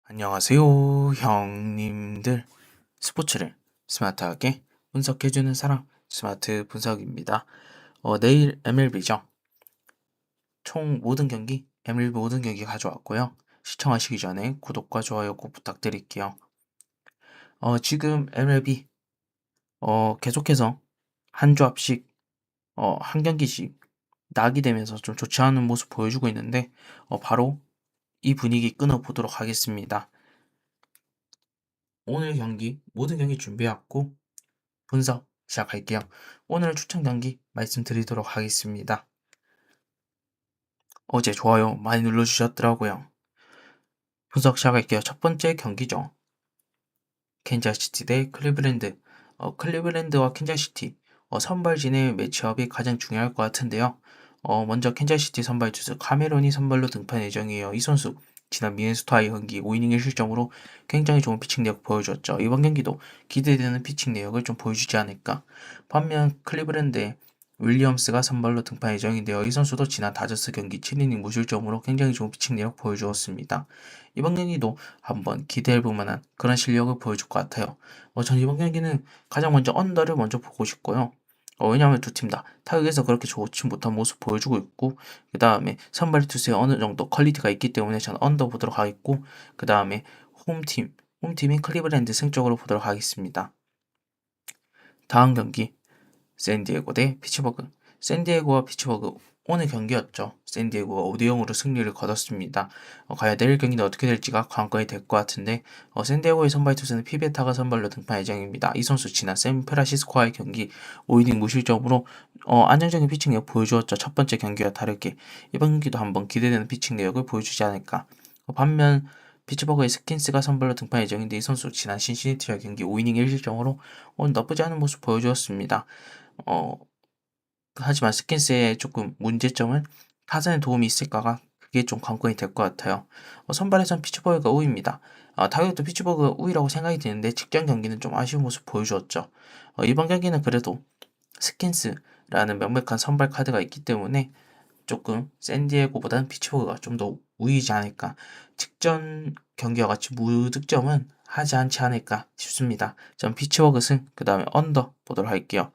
안녕하세요, 형님들. 스포츠를 스마트하게 분석해주는 사람, 스마트 분석입니다. 내일 MLB죠. 총 모든 경기, MLB 모든 경기 가져왔고요. 시청하시기 전에 구독과 좋아요 꼭 부탁드릴게요. 지금 MLB, 계속해서 한 조합씩, 한 경기씩 낙이 되면서 좀 좋지 않은 모습 보여주고 있는데, 바로 이 분위기 끊어보도록 하겠습니다. 오늘 경기, 모든 경기 준비해왔고, 분석 시작할게요. 오늘 추천 경기 말씀드리도록 하겠습니다. 어제 좋아요 많이 눌러주셨더라고요. 분석 시작할게요. 첫 번째 경기죠. 캔자스시티 대 클리브랜드. 클리브랜드와 캔자스시티 선발진의 매치업이 가장 중요할 것 같은데요. 먼저 캔자스시티 선발 투수 카메론이 선발로 등판 예정이에요. 이 선수 지난 미네소타의 경기 5이닝 1실점으로 굉장히 좋은 피칭 내역 보여줬죠. 이번 경기도 기대되는 피칭 내역을 좀 보여주지 않을까. 반면 클리브랜드의 윌리엄스가 선발로 등판 예정인데요. 이 선수도 지난 다저스 경기 7이닝 무실점으로 굉장히 좋은 피칭 내역 보여주었습니다. 이번 경기도 한번 기대해볼 만한 그런 실력을 보여줄 것 같아요. 전 이번 경기는 가장 먼저 언더를 먼저 보고 싶고요. 왜냐하면 두 팀 다 타격에서 그렇게 좋지 못한 모습 보여주고 있고, 그 다음에 선발 투수에 어느 정도 퀄리티가 있기 때문에 저는 언더 보도록 하겠고, 그 다음에 홈팀인 클리브랜드 승적으로 보도록 하겠습니다. 다음 경기, 샌디에고 대 피츠버그. 샌디에고와 피츠버그 오늘 경기였죠. 샌디에고가 5대0으로 승리를 거뒀습니다. 과연 내일 경기는 어떻게 될지가 관건이 될 것 같은데, 샌디에고의 선발 투수는 피베타가 선발로 등판 예정입니다. 이 선수 지난 샌프란시스코와의 경기 5이닝 무실점으로 안정적인 피칭 내역 보여주었죠. 첫 번째 경기와 다르게 이번 경기도 한번 기대되는 피칭 내역을 보여주지 않을까. 반면 피츠버그의 스킨스가 선발로 등판 예정인데 이 선수 지난 신시내티와 경기 5이닝 1실점으로 나쁘지 않은 모습 보여주었습니다. 어, 하지만 스킨스의 조금 문제점은 타선에 도움이 있을까가 그게 좀 관건이 될 것 같아요. 선발에선 피츠버그가 우위입니다. 타격도 피츠버그가 우위라고 생각이 드는데 직전 경기는 좀 아쉬운 모습 보여주었죠. 이번 경기는 그래도 스킨스라는 명백한 선발 카드가 있기 때문에 조금 샌디에고보다는 피츠버그가 좀 더 우위이지 않을까. 직전 경기와 같이 무득점은 하지 않지 않을까 싶습니다. 전 피츠버그 승, 그 다음에 언더 보도록 할게요.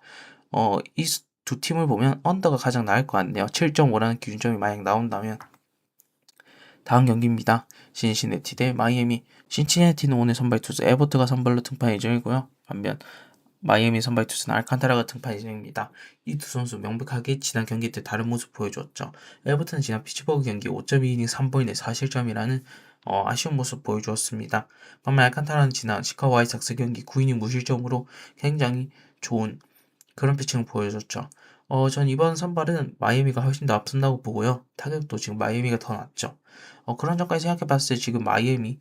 이 두 팀을 보면 언더가 가장 나을 것 같네요. 7.5라는 기준점이 만약 나온다면. 다음 경기입니다. 신시내티 대 마이애미. 신시내티는 오늘 선발 투수 에버트가 선발로 등판 예정이고요. 반면 마이애미 선발 투수는 알칸타라가 등판 예정입니다. 이 두 선수 명백하게 지난 경기 때 다른 모습 보여주었죠. 에버튼은 지난 피츠버그 경기 5.2이닝 3분의 4실점이라는 아쉬운 모습 보여주었습니다. 반면 알칸타라는 지난 시카고 화이삭스 경기 9이닝 무실점으로 굉장히 좋은 그런 피칭을 보여줬죠. 전 이번 선발은 마이애미가 훨씬 더 앞선다고 보고요. 타격도 지금 마이애미가 더 낫죠. 그런 점까지 생각해봤을 때 지금 마이애미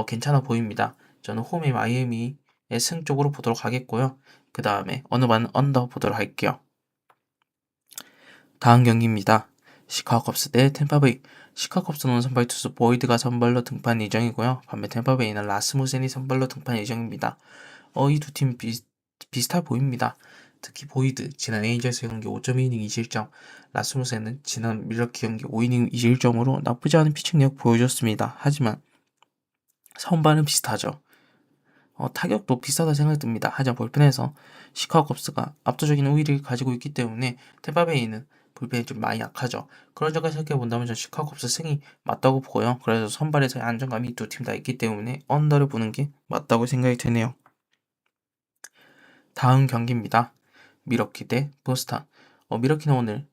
괜찮아 보입니다. 저는 홈의 마이애미의 승 쪽으로 보도록 하겠고요. 그 다음에 어느 반 언더 보도록 할게요. 다음 경기입니다. 시카고 컵스 대 템파베이. 시카고 컵스는 선발 투수 보이드가 선발로 등판 예정이고요. 반면 템파베이는 라스무센이 선발로 등판 예정입니다. 이 두 팀 비슷해 보입니다. 특히 보이드 지난 에인절스 경기 5.2이닝 2실점, 라스무센은 지난 밀워키 경기 5이닝 2실점으로 나쁘지 않은 피칭 력 보여줬습니다. 하지만 선발은 비슷하죠. 타격도 비슷하다 생각이 듭니다. 하지만 볼펜에서 시카고 컵스가 압도적인 우위를 가지고 있기 때문에 템파베이는 불펜이 좀 많이 약하죠. 그런 점까지 생각해 본다면 전 시카고 컵스 승이 맞다고 보고요. 그래서 선발에서의 안정감이 두 팀 다 있기 때문에 언더를 보는 게 맞다고 생각이 드네요. 다음 경기입니다. 미러키 대 보스턴. 미러키는 오늘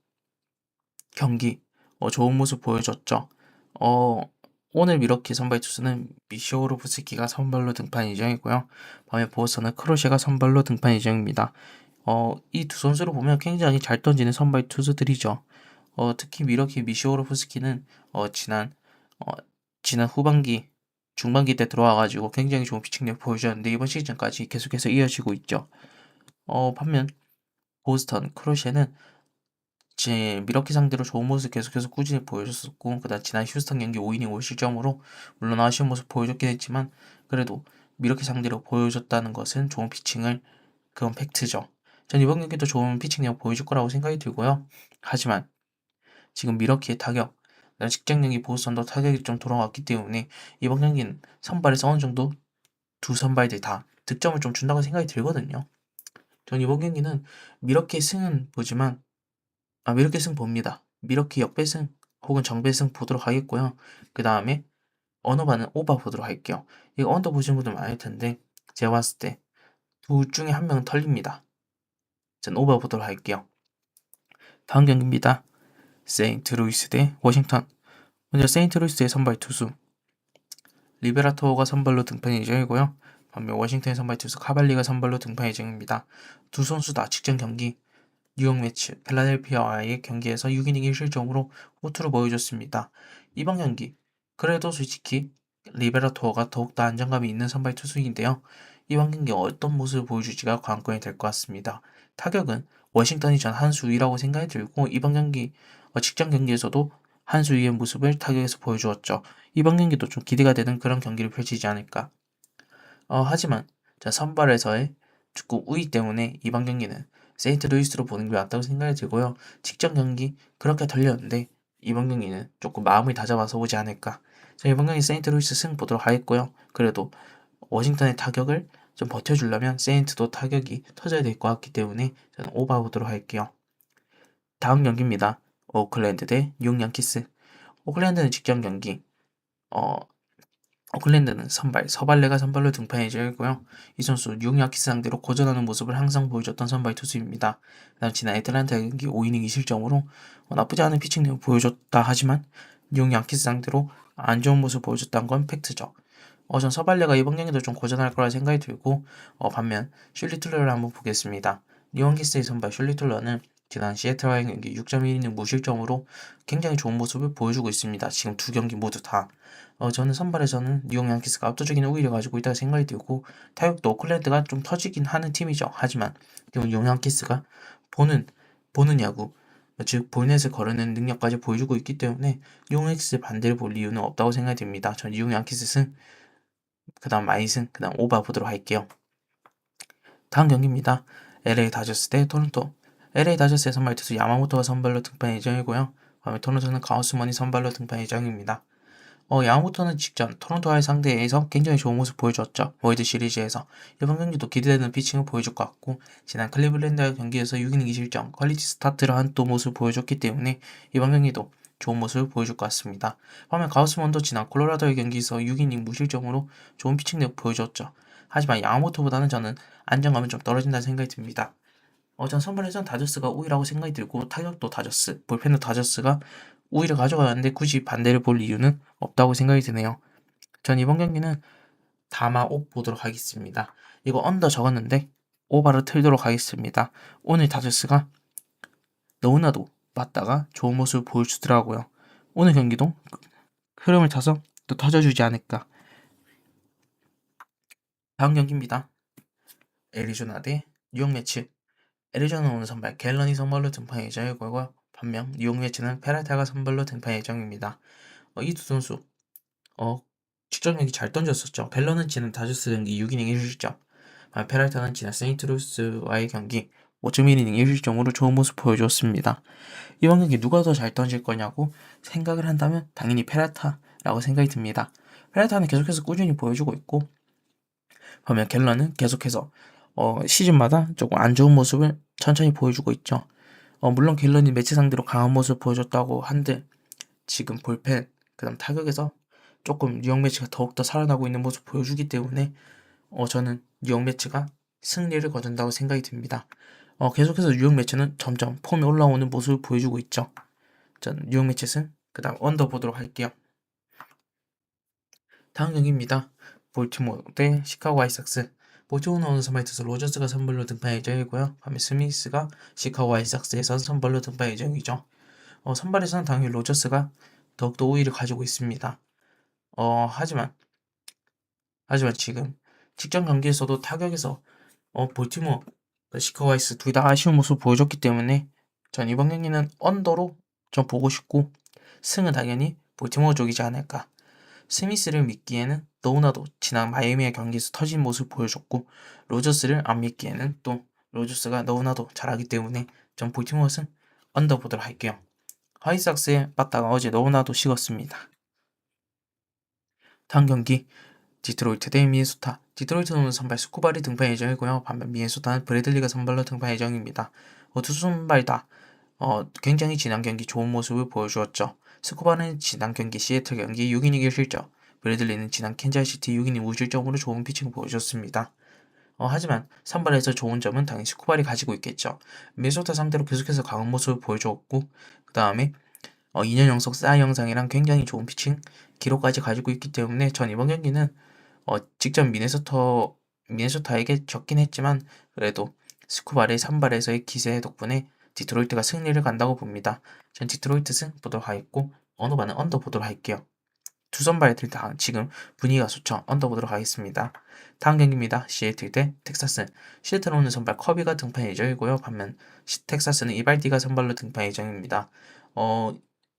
경기 좋은 모습 보여줬죠. 오늘 미러키 선발 투수는 미시오로프스키가 선발로 등판 예정이고요. 반면 보스턴은 크로셰가 선발로 등판 예정입니다. 이 두 선수를 보면 굉장히 잘 던지는 선발 투수들이죠. 특히 미러키 미시오로프스키는 어, 지난 후반기 중반기 때 들어와가지고 굉장히 좋은 피칭력 보여줬는데 이번 시즌까지 계속해서 이어지고 있죠. 반면 보스턴 크로셰는 미러키 상대로 좋은 모습 계속해서 꾸준히 보여줬었고 그다음 지난 휴스턴 경기 5이닝 5실점으로 물론 아쉬운 모습 보여줬긴 했지만 그래도 미러키 상대로 보여줬다는 것은 좋은 피칭을 그건 팩트죠. 전 이번 경기도 좋은 피칭력 보여줄 거라고 생각이 들고요. 하지만 지금 미러키의 타격 직전 경기 보스턴도 타격이 좀 돌아왔기 때문에 이번 경기는 선발에서 어느 정도 두 선발들 다 득점을 좀 준다고 생각이 들거든요. 전 이번 경기는 미러키 승은 보지만 미러키 승 봅니다. 미러키 역배승 혹은 정배승 보도록 하겠고요. 그 다음에 언어반은 오바 보도록 할게요. 이거 언더 보시는 분들 많을 텐데 제가 봤을 때 둘 중에 한 명은 털립니다. 전 오바 보도록 할게요. 다음 경기입니다. 세인트루이스 대 워싱턴. 먼저 세인트루이스의 선발 투수 리베라토가 선발로 등판 예정이고요. 반면 워싱턴의 선발 투수 카발리가 선발로 등판 예정입니다. 두 선수 다 직전 경기 뉴욕 매치 필라델피아와의 경기에서 6이닝 1실점으로 호투를 보여줬습니다. 이번 경기 그래도 솔직히 리베라토가 더욱더 안정감이 있는 선발 투수인데요. 이번 경기 어떤 모습을 보여줄지가 관건이 될 것 같습니다. 타격은 워싱턴이 전 한 수 위라고 생각이 들고 이번 경기 직전 경기에서도 한 수 위의 모습을 타격에서 보여주었죠. 이번 경기도 좀 기대가 되는 그런 경기를 펼치지 않을까. 하지만 선발에서의 축구 우위 때문에 이번 경기는 세인트루이스로 보는 게 맞다고 생각이 들고요. 직전 경기 그렇게 덜렸는데 이번 경기는 조금 마음을 다잡아서 오지 않을까. 자, 이번 경기 세인트루이스 승 보도록 하겠고요. 그래도 워싱턴의 타격을 좀 버텨주려면 세인트도 타격이 터져야 될 것 같기 때문에 저는 오바 보도록 할게요. 다음 경기입니다. 오클랜드 대 뉴욕 양키스. 오클랜드는 직전 경기 오클랜드는 선발, 서발레가 선발로 등판 예정이고요. 이 선수 뉴욕 양키스 상대로 고전하는 모습을 항상 보여줬던 선발 투수입니다. 그다음 지난 애틀란타 경기 5이닝 2실점으로 나쁘지 않은 피칭력을 보여줬다 하지만 뉴욕 양키스 상대로 안 좋은 모습을 보여줬다는 건 팩트죠. 전 서발레가 이번 경기도 좀 고전할 거라 생각이 들고 반면 슐리 툴러를 한번 보겠습니다. 뉴욕 양키스의 선발 슐리 툴러는 지난 시애틀와의 경기 6.1이닝 무실점으로 굉장히 좋은 모습을 보여주고 있습니다. 지금 두 경기 모두 다. 저는 선발에서는 뉴욕 양키스가 압도적인 우위를 가지고 있다고 생각이 들고 타격도 오클랜드가 좀 터지긴 하는 팀이죠. 하지만 지금 뉴욕 양키스가 보는 야구 즉 볼넷을 거르는 능력까지 보여주고 있기 때문에 뉴욕 양키스 반대를 볼 이유는 없다고 생각이 듭니다. 전 뉴욕 양키스 승, 그 다음 마이승, 그 다음 오바 보도록 할게요. 다음 경기입니다. LA 다저스 대 토론토. LA 다저스의 선발 투수 야마모토가 선발로 등판 예정이고요. 다음에 토론토는 가우스먼이 선발로 등판 예정입니다. 야마모토는 직전 토론토와의 상대에서 굉장히 좋은 모습 보여줬죠. 월드 시리즈에서. 이번 경기도 기대되는 피칭을 보여줄 것 같고 지난 클리블랜드와의 경기에서 6이닝 2실점 퀄리티 스타트를 한 또 모습을 보여줬기 때문에 이번 경기도 좋은 모습을 보여줄 것 같습니다. 반면 가우스먼도 지난 콜로라도의 경기에서 6이닝 무실점으로 좋은 피칭력 보여줬죠. 하지만 야마모토보다는 저는 안정감이 좀 떨어진다는 생각이 듭니다. 전 선발에선 다저스가 우위라고 생각이 들고 타격도 다저스, 볼펜도 다저스가 우위를 가져가는데 굳이 반대를 볼 이유는 없다고 생각이 드네요. 전 이번 경기는 다마 옵 보도록 하겠습니다. 이거 언더 적었는데 오바로 틀도록 하겠습니다. 오늘 다저스가 너무나도 맞다가 좋은 모습을 보여주더라고요. 오늘 경기도 흐름을 타서 또 터져주지 않을까. 다음 경기입니다. 애리조나 대 뉴욕 매치. 애리조나 오늘 선발 갤런이 선발로 등판 예정이고요. 반면 뉴욕 매치는 페라타가 선발로 등판 예정입니다. 이 두 선수 직전 경기 잘 던졌었죠. 갤런은 지난 다저스 경기 6이닝 1실점, 페라타는 지난 세인트루이스와의 경기 5.1이닝 1실점으로 좋은 모습 보여줬습니다. 이번 경기 누가 더 잘 던질 거냐고 생각을 한다면 당연히 페라타라고 생각이 듭니다. 페라타는 계속해서 꾸준히 보여주고 있고 반면 갤런은 계속해서 시즌마다 조금 안 좋은 모습을 천천히 보여주고 있죠. 물론 갤런이 매치 상대로 강한 모습을 보여줬다고 한들 지금 볼펜 그다음 타격에서 조금 뉴욕 매치가 더욱더 살아나고 있는 모습 보여주기 때문에 저는 뉴욕 매치가 승리를 거둔다고 생각이 듭니다. 계속해서 뉴욕 매치는 점점 폼이 올라오는 모습을 보여주고 있죠. 저는 뉴욕 매치 승, 그 다음 언더 보도록 할게요. 다음 경기입니다. 볼티모어 대 시카고 화이삭스. 볼티모어 오는 선발 투수 로저스가 선발로 등판 예정이고요. 반면 스미스가 시카고 화이삭스에서 선발로 등판 예정이죠. 선발에서는 당연히 로저스가 더욱더 우위를 가지고 있습니다. 하지만 지금 직전 경기에서도 타격에서 볼티모어, 시카고 화이스 둘 다 아쉬운 모습 보여줬기 때문에 전 이번 경기는 언더로 좀 보고 싶고 승은 당연히 볼티모어 쪽이지 않을까. 스미스를 믿기에는 너무나도 지난 마이애미의 경기에서 터진 모습 보여줬고 로저스를 안 믿기에는 또 로저스가 너무나도 잘하기 때문에 전 볼티모어 승 언더 보도록 할게요. 화이트삭스에 맞다가 어제 너무나도 식었습니다. 다음 경기 디트로이트 대 미네소타. 디트로이트는 선발 스쿠바리 등판 예정이고요. 반면 미네소타는 브래들리가 선발로 등판 예정입니다. 두 선발 다 굉장히 지난 경기 좋은 모습을 보여주었죠. 스쿠바는 지난 경기 시애틀 경기 6이닝 1실점, 브래들리는 지난 캔자스시티 6이닝 무실점으로 좋은 피칭을 보여줬습니다. 하지만 선발에서 좋은 점은 당연히 스쿠바리 가지고 있겠죠. 미네소타 상대로 계속해서 강한 모습을 보여주었고 그 다음에 2년 연속 사 영상이랑 굉장히 좋은 피칭 기록까지 가지고 있기 때문에 전 이번 경기는 직접 미네소타에게 졌긴 했지만 그래도 스쿠바의 선발에서의 기세 덕분에 디트로이트가 승리를 간다고 봅니다. 전 디트로이트 승 보도록 하겠고 어느 반은 언더 보도록 할게요. 두 선발들 다 지금 분위기가 좋죠. 언더 보도록 하겠습니다. 다음 경기입니다. 시애틀 대 텍사스. 시애틀 오는 선발 커비가 등판 예정이고요. 반면 텍사스는 이발디가 선발로 등판 예정입니다.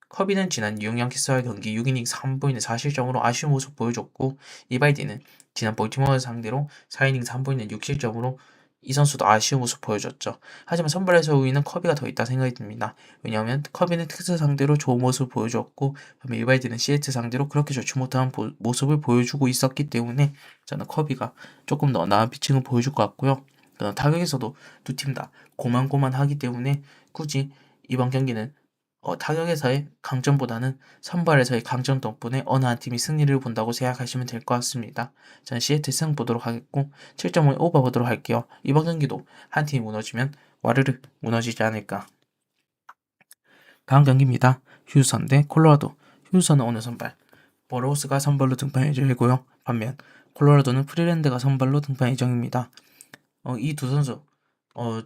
커비는 지난 뉴욕 양키스와의 경기 6이닝 3부인의 4실점으로 아쉬운 모습 보여줬고 이발디는 지난 볼티모어 상대로 4이닝 3부인의 6실점으로 이 선수도 아쉬운 모습 보여줬죠. 하지만 선발에서 우위는 커비가 더 있다 생각이 듭니다. 왜냐하면 커비는 텍사스 상대로 좋은 모습을 보여줬고 반면 이발디는 시애틀 상대로 그렇게 좋지 못한 모습을 보여주고 있었기 때문에 저는 커비가 조금 더 나은 피칭을 보여줄 것 같고요. 타격에서도 두 팀 다 고만고만하기 때문에 굳이 이번 경기는 타격에서의 강점보다는 선발에서의 강점 덕분에 어느 한 팀이 승리를 본다고 생각하시면 될 것 같습니다. 저는 시애틀 승 보도록 하겠고 7.5 오버 보도록 할게요. 이번 경기도 한 팀이 무너지면 와르르 무너지지 않을까. 다음 경기입니다. 휴스턴 대 콜로라도. 휴스턴은 오늘 선발 버로우스가 선발로 등판 예정이고요. 반면 콜로라도는 프리랜드가 선발로 등판 예정입니다. 이 두 선수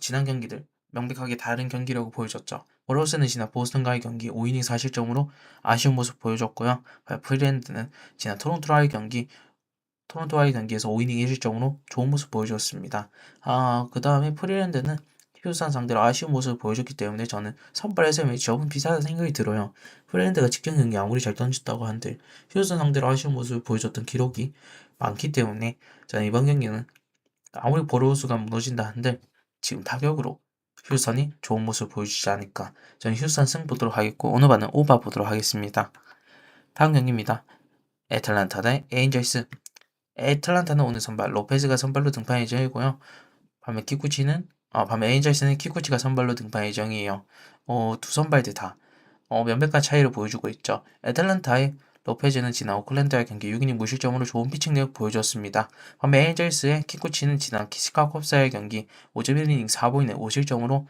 지난 경기들 명백하게 다른 경기라고 보여줬죠. 버로우스는 지난 보스턴과의 경기 5이닝 4실점으로 아쉬운 모습 보여줬고요. 프리랜드는 지난 토론토와의 경기에서 5이닝 1실점으로 좋은 모습 보여줬습니다. 그 다음에 프리랜드는 휴스턴 상대로 아쉬운 모습을 보여줬기 때문에 저는 선발에서 매치 접은 비슷하다 생각이 들어요. 프리랜드가 직전 경기 아무리 잘 던졌다고 한들 휴스턴 상대로 아쉬운 모습을 보여줬던 기록이 많기 때문에 저는 이번 경기는 아무리 버로우스가 무너진다 한들 지금 타격으로 휴스턴이 좋은 모습을 보여주지 않을까. 저는 휴스턴 승 보도록 하겠고 오늘 반은 오바 보도록 하겠습니다. 다음 경기입니다. 애틀란타 대 에인절스. 애틀란타는 오늘 선발 로페즈가 선발로 등판 예정이고요. 반면 에인절스는 키쿠치가 선발로 등판 예정이에요. 두 선발들 다 명백한 차이를 보여주고 있죠. 애틀란타의 로페즈는 지난 오클랜드와의 경기 6이닝 무실점으로 좋은 피칭력을 보여줬습니다. 반면 에인절스의 키쿠치는 지난 시카고 컵스와의 경기 5.1이닝 4부인의 5실점으로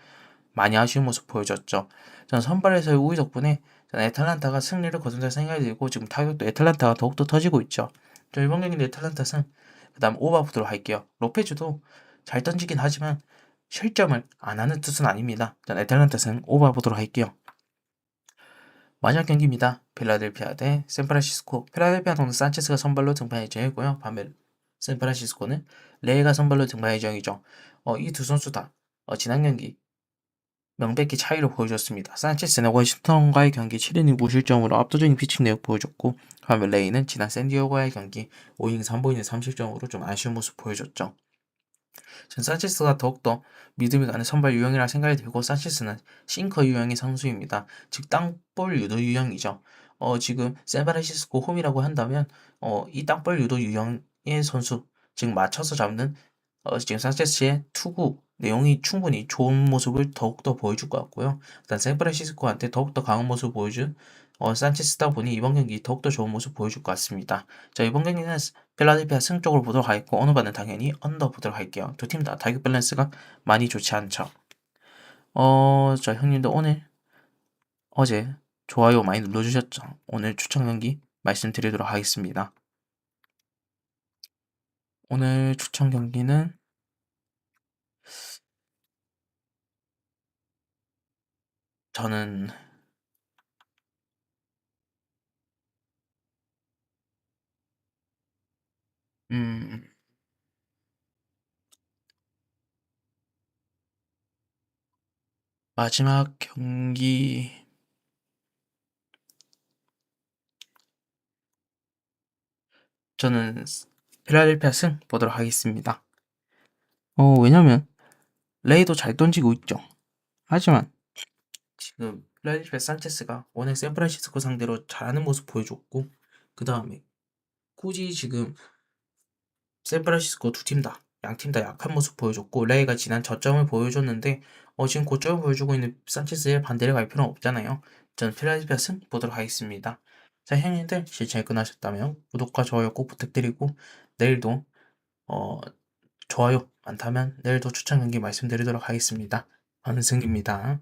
많이 아쉬운 모습 보여줬죠. 저는 선발에서의 우위 덕분에 저는 애틀란타가 승리를 거둔다 생각이 들고 지금 타격도 애틀란타가 더욱더 터지고 있죠. 저 이번 경기는 애틀란타 승, 그 다음 오바 보도록 할게요. 로페즈도 잘 던지긴 하지만 실점을 안 하는 뜻은 아닙니다. 전 애틀란타 승 오바 보도록 할게요. 마지막 경기입니다. 필라델피아 대 샌프란시스코. 필라델피아는 산체스가 선발로 등판 예정이고요. 반면 샌프란시스코는 레이가 선발로 등판 예정이죠. 이 두 선수 다 지난 경기 명백히 차이를 보여줬습니다. 산체스는 워싱턴과의 경기 7이닝 무실점으로 압도적인 피칭 내역 보여줬고 반면 레이는 지난 샌디에고와의 경기 5이닝 3부인의 3실점으로 좀 아쉬운 모습 보여줬죠. 전 산체스가 더욱더 믿음이 가는 선발 유형이라 생각이 들고 산체스는 싱커 유형의 선수입니다. 즉 땅볼 유도 유형이죠. 지금 샌프란시스코 홈이라고 한다면 이 땅볼 유도 유형의 선수 즉 맞춰서 잡는 지금 산체스의 투구 내용이 충분히 좋은 모습을 더욱더 보여줄 것 같고요. 일단 샌프란시스코한테 더욱더 강한 모습을 보여준 산체스다 보니 이번 경기 더욱더 좋은 모습 보여줄 것 같습니다. 자, 이번 경기는 필라델피아 승 쪽으로 보도록 하겠고 어느 반은 당연히 언더 보도록 할게요. 두 팀 다 타격 밸런스가 많이 좋지 않죠. 자, 형님들 어제 좋아요 많이 눌러주셨죠? 오늘 추천 경기 말씀드리도록 하겠습니다. 오늘 추천 경기는 저는 음, 마지막 경기 저는 필라델피아 승 보도록 하겠습니다. 왜냐면 레이도 잘 던지고 있죠. 하지만 지금 플라리페 산체스가 워낙 샌프란시스코 상대로 잘하는 모습 보여줬고, 그 다음에 굳이 지금 샌프란시스코 두 팀 다, 양 팀 다 약한 모습 보여줬고, 레이가 지난 저점을 보여줬는데, 지금 고점을 보여주고 있는 산체스에 반대를 갈 필요는 없잖아요. 저는 필라델피아 승 보도록 하겠습니다. 자, 형님들 시청이 끝나셨다면 구독과 좋아요 꼭 부탁드리고, 내일도, 어, 좋아요 많다면 내일도 추천 경기 말씀드리도록 하겠습니다. 저는 승기입니다.